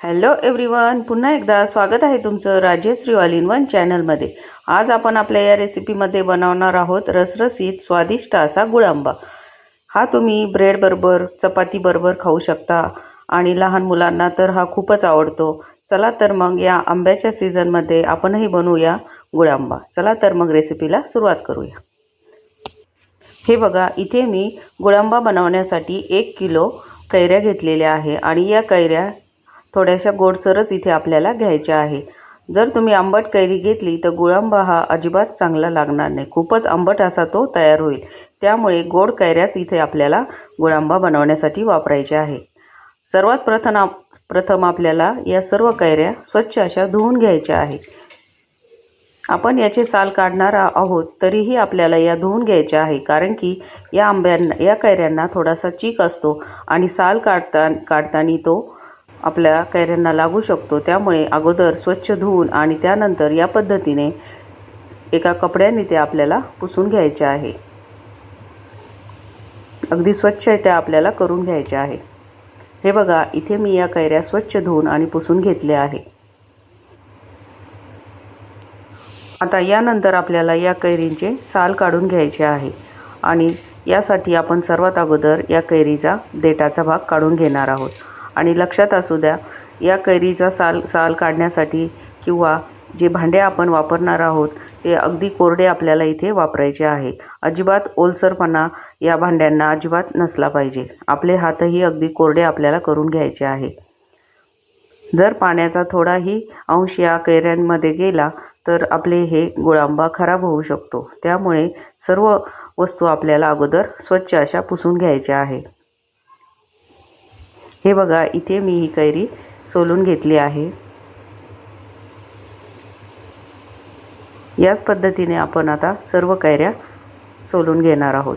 Hello everyone, पुन्हा एकदा स्वागत आहे तुमचं राजेश्री ऑल इन वन चॅनलमध्ये। आज आपण आपल्या या रेसिपीमध्ये बनवणार आहोत रसरशीत स्वादिष्ट असा गुळ आंबा। हा तुम्ही ब्रेड बरोबर चपाती बरोबर खाऊ शकता आणि लहान मुलांना तर हा खूपच आवडतो। चला तर मग या आंब्याच्या सीझनमध्ये आपणही बनवूया गुळ आंबा। चला तर मग रेसिपीला सुरुवात करूया। हे बघा, इथे मी गुळ आंबा बनवण्यासाठी 1 किलो कैऱ्या घेतलेल्या आहे आणि या कैऱ्या थोड्याशा गोडसरच इथे आपल्याला घ्यायच्या आहे। जर तुम्ही आंबट कैरी घेतली तर गुळ आंबा हा अजिबात चांगला लागणार नाही, खूपच आंबट असा तो तयार होईल। त्यामुळे गोड कैऱ्याच इथे आपल्याला गुळ आंबा बनवण्यासाठी वापरायच्या आहे। सर्वात प्रथम आपल्याला या सर्व कैऱ्या स्वच्छ अशा धुवून घ्यायच्या आहे। आपण याचे साल काढणार आहोत, तरीही आपल्याला या धुवून घ्यायच्या आहे, कारण की या कैऱ्यांना थोडासा चीक असतो आणि साल काढताना तो आपल्या कैऱ्यांना लागू शकतो। त्यामुळे अगोदर स्वच्छ धुवून आणि त्यानंतर या पद्धतीने एका कपड्याने ते आपल्याला पुसून घ्यायचे आहे। अगदी स्वच्छ त्या आपल्याला करून घ्यायच्या आहे। हे बघा, इथे मी या कैऱ्या स्वच्छ धुवून आणि पुसून घेतल्या आहे। आता यानंतर आपल्याला या कैरींचे साल काढून घ्यायचे आहे आणि यासाठी आपण सर्वात अगोदर या कैरीचा देठाचा भाग काढून घेणार आहोत। आणि लक्षात असू द्या, या कैरीचा साल काढण्यासाठी किंवा जे भांडे आपण वापरणार आहोत ते अगदी कोरडे आपल्याला इथे वापरायचे आहे। अजिबात ओलसरपणा या भांड्यांना अजिबात नसला पाहिजे। आपले हातही अगदी कोरडे आपल्याला करून घ्यायचे आहे। जर पाण्याचा थोडाही अंश या कैऱ्यांमध्ये गेला तर आपले हे गुळ आंबा खराब होऊ शकतो। त्यामुळे सर्व वस्तू आपल्याला अगोदर स्वच्छ अशा पुसून घ्यायच्या आहे। हे बघा, इथे मी ही कैरी सोलून घेतली आहे। याच पद्धतीने आपण आता सर्व कैऱ्या सोलून घेणार आहोत।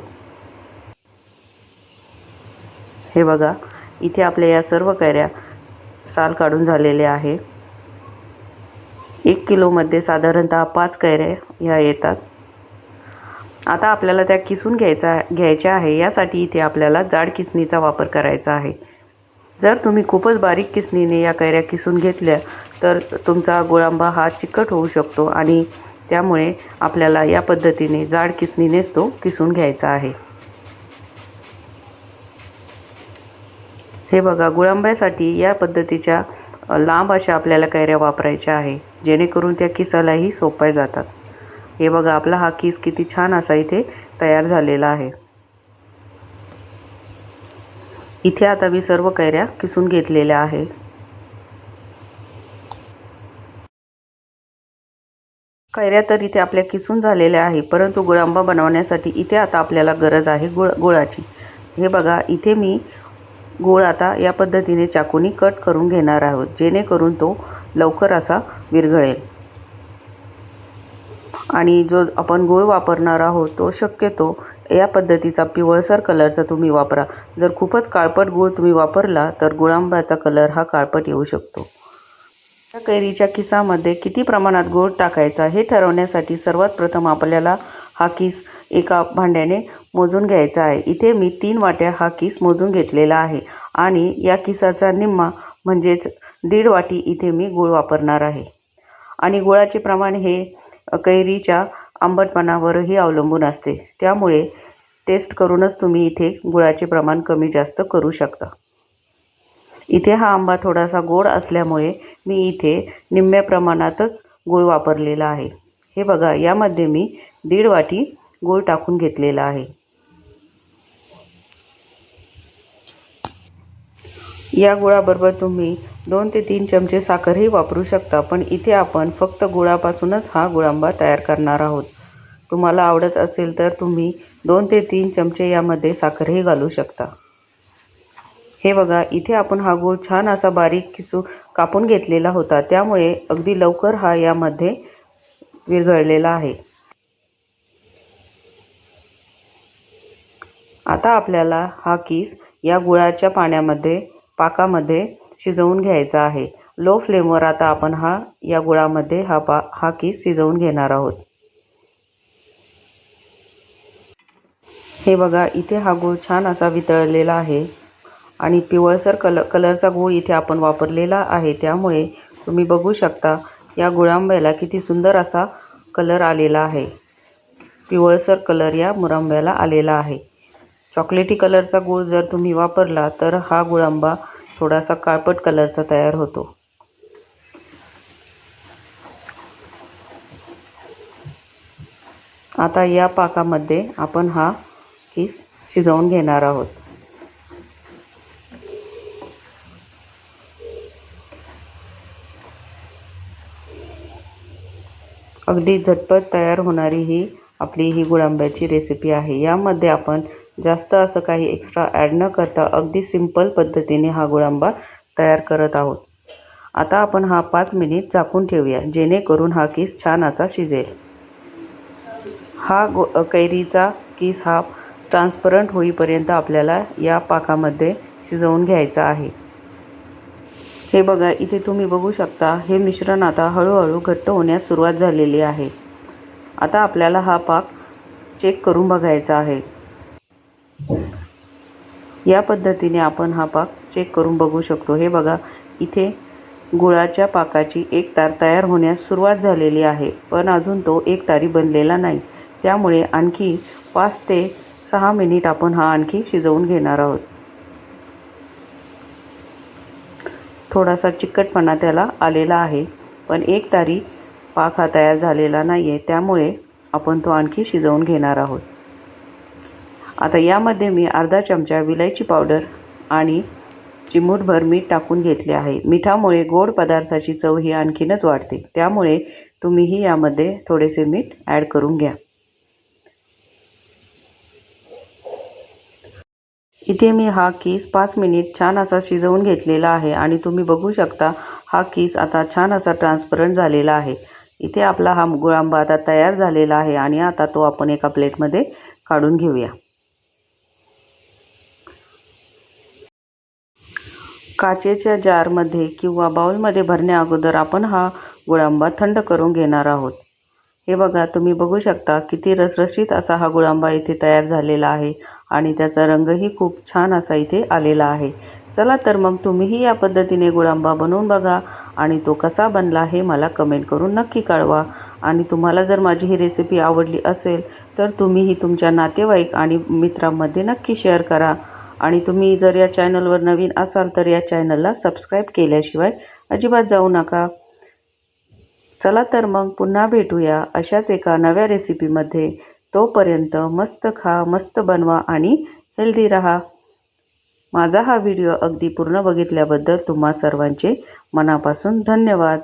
हे बघा, इथे आपल्या या सर्व कैऱ्या साल काढून झालेले आहे। 1 किलोमध्ये साधारणतः 5 कैऱ्या ह्या येतात। आता आपल्याला त्या किसून घ्यायच्या आहे। यासाठी इथे आपल्याला जाड किसणीचा वापर करायचा आहे। जर तुम्ही खूपच बारीक किसणीने या कैऱ्या किसून घेतल्या तर तुमचा गुळ आंबा हा चिकट होऊ शकतो आणि त्यामुळे आपल्याला या पद्धतीने जाड किसणीनेच तो किसून घ्यायचा आहे। हे बघा, गुळ आंब्यासाठी या पद्धतीच्या लांब अशा आपल्याला कैऱ्या वापरायच्या आहे, जेणेकरून त्या किसायलाही सोप्या जातात। हे बघा, आपला हा किस किती छान असा इथे तयार झालेला आहे। इथे आता मी सर्व कैऱ्या किसून घेतलेल्या आहे। कैऱ्या तर इथे आपल्या किसून झालेल्या आहे, परंतु गुळ आंबा बनवण्यासाठी इथे आता आपल्याला गरज आहे गुळाची। हे बघा, इथे मी गूळ आता या पद्धतीने चाकूनी कट करून घेणार आहोत, जेणेकरून तो लवकर असा विरघळेल। आणि जो आपण गूळ वापरणार आहोत तो शक्यतो या पद्धतीचा पिवळसर कलरचा तुम्ही वापरा। जर खूपच काळपट गूळ तुम्ही वापरला तर गुळ आंब्याचा कलर हा काळपट येऊ शकतो। या कैरीच्या किसामध्ये किती प्रमाणात गूळ टाकायचा हे ठरवण्यासाठी सर्वात प्रथम आपल्याला हा किस एका भांड्याने मोजून घ्यायचा आहे। इथे मी 3 वाट्या हा किस मोजून घेतलेला आहे आणि या किसाचा निम्मा म्हणजेच 1.5 वाटी इथे मी गूळ वापरणार आहे। आणि गुळाचे प्रमाण हे कैरीच्या आंबटपणावरही अवलंबून असते, त्यामुळे टेस्ट करूनच तुम्ही इथे गुळाचे प्रमाण कमी जास्त करू शकता। इथे हा आंबा थोडासा गोड असल्यामुळे मी इथे निम्म्या प्रमाणातच गूळ वापरलेला आहे। हे बघा, यामध्ये मी 1.5 वाटी गूळ टाकून घेतलेला आहे। या गुळाबरोबर तुम्ही 2 ते 3 चमचे साखरही वापरू शकता, पण इथे आपण फक्त गुळापासूनच हा गुळ आंबा तयार करणार आहोत। तुम्हाला आवडत असेल तर तुम्ही 2 ते 3 चमचे यामध्ये साखरही घालू शकता। हे बघा, इथे आपण हा गूळ छान असा बारीक कापून घेतलेला होता, त्यामुळे अगदी लवकर हा यामध्ये विरघळलेला आहे। आता आपल्याला हा किस या गुळाच्या पाकामध्ये शिजवून घ्यायचा आहे। लो फ्लेमवर आता आपण या गुळामध्ये हा किस शिजवून घेणार आहोत। हे बघा, इथे हा गूळ छान असा वितळलेला आहे आणि पिवळसर कलरचा गूळ इथे आपण वापरलेला आहे, त्यामुळे तुम्ही बघू शकता या गुळांब्याला किती सुंदर असा कलर आलेला आहे. पिवळसर कलर या मुरंब्याला आलेला आहे. चॉकलेटी कलरचा गूळ जर तुम्ही वापरला तर हा गुळांबा थोडासा काळपट कलरचा तयार होतो. आता या पाकामध्ये आपण हा किस शिजवून घेणार आहोत. अगदी झटपट तयार होणारी ही गुळांब्याची रेसिपी आहे. यामध्ये आपण जास्त असं काही एक्स्ट्रा ॲड न करता अगदी सिंपल पद्धतीने हा गुळांबा तयार करत आहोत. आता आपण हा 5 मिनिट झाकून ठेवूया, जेणेकरून हा किस छान असा शिजेल. हा कैरीचा किस हा ट्रान्सपरंट होईपर्यंत आपल्याला या पाकामध्ये शिजवून घ्यायचा आहे. हे बघा, इथे तुम्ही बघू शकता हे मिश्रण आता हळूहळू घट्ट होण्यास सुरुवात झालेली आहे. आता आपल्याला हा पाक चेक करून बघायचा आहे. या पद्धतीने आपण हा पाक चेक करून बघू शकतो. हे बघा, इथे गुळाच्या पाकाची एक तार तयार होण्यास सुरुवात झालेली आहे, पण अजून तो एक तारी बनलेला नाही. त्यामुळे आणखी 5 ते 6 मिनिट आपण हा आणखी शिजवून घेणार आहोत. थोडासा चिकटपणा त्याला आलेला आहे, पण एक तारी पाक हा तयार झालेला नाही आहे, त्यामुळे आपण तो आणखी शिजवून घेणार आहोत. आता यामध्ये मी अर्धा चमचा विलायची पावडर आणि चिमूटभर मीठ टाकून घेतले आहे. मिठामुळे गोड पदार्थाची चव ही आणखीनच वाढते, त्यामुळे तुम्हीही यामध्ये थोडेसे मीठ ॲड करून घ्या. इथे मी हा किस 5 मिनिट छान असा शिजवून घेतलेला आहे आणि तुम्ही बघू शकता हा किस आता छान असा ट्रान्सपरंट झालेला आहे. इथे आपला हा गुळांबा आता तयार झालेला आहे आणि आता तो आपण एका प्लेटमध्ये काढून घेऊया. काचेच्या जारमध्ये किंवा बाउलमध्ये भरण्या अगोदर आपण हा गुळांबा थंड करून घेणार आहोत. हे बघा, तुम्ही बघू शकता किती रसरशीत असा हा गुळांबा इथे तयार झालेला आहे आणि त्याचा रंगही खूप छान असा इथे आलेला आहे. चला तर मग तुम्हीही या पद्धतीने गुळांबा बनवून बघा आणि तो कसा बनला हे मला कमेंट करून नक्की कळवा. आणि तुम्हाला जर माझी ही रेसिपी आवडली असेल तर तुम्हीही तुमच्या नातेवाईक आणि मित्रांमध्ये नक्की शेअर करा. आणि तुम्ही जर या चॅनलवर नवीन असाल तर या चॅनलला सबस्क्राईब केल्याशिवाय अजिबात जाऊ नका. चला तर मग पुन्हा भेटूया अशाच एका नव्या रेसिपीमध्ये. तोपर्यंत मस्त खा, मस्त बनवा आणि हेल्दी राहा. माझा हा व्हिडिओ अगदी पूर्ण बघितल्याबद्दल तुम्हा सर्वांचे मनापासून धन्यवाद.